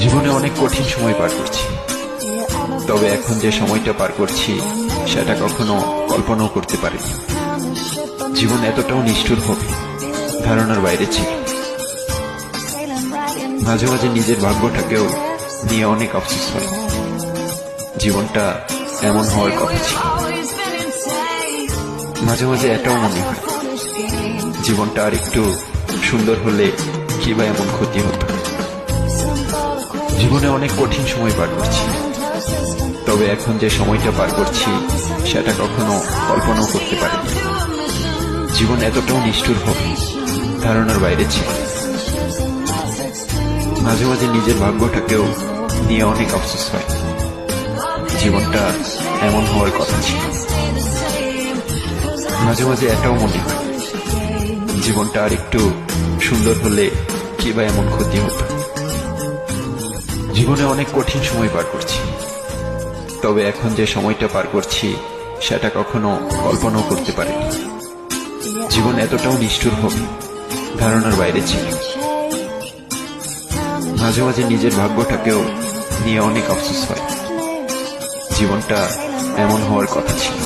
জীবনে অনেক কঠিন সময় পার করছি, তবে এখন যে সময়টা পার করছি সেটা কখনো কল্পনাও করতে পারিনি। জীবন এতটাও নিষ্ঠুর হবে ধারণার বাইরে ছিল। মাঝে মাঝে নিজের ভাগ্যটাকেও নিয়ে অনেক আফসোস হয়। জীবনটা এমন হওয়ার কথা ছিল। মাঝে মাঝে এটাও মনে হয় জীবনটা আর একটু সুন্দর হলে কি বা এমন ক্ষতি হতো। জীবনে অনেক কঠিন সময় পার করছি, তবে এখন যে সময়টা পার করছি সেটা কখনো কল্পনাও করতে পারিনি। জীবন এতটাও নিষ্ঠুর হবে ধারণার বাইরে ছিল। মাঝে মাঝে নিজের ভাগ্যটাকেও নিয়ে অনেক আফসোস হয়। জীবনটা এমন হওয়ার কথা ছিল। মাঝে মাঝে এটাও মনে হয় জীবনটা আর একটু সুন্দর হলে কি বা এমন ক্ষতি হতো। জীবনে অনেক কঠিন সময় পার করছি, তবে এখন যে সময়টা পার করছি সেটা কখনো কল্পনাও করতে পারিনি। জীবন এতটাও নিষ্ঠুর হবে ধারণার বাইরে ছিল। মাঝে মাঝে নিজের ভাগ্যটাকেও নিয়ে অনেক আফসোস হয়। জীবনটা এমন হওয়ার কথা ছিল।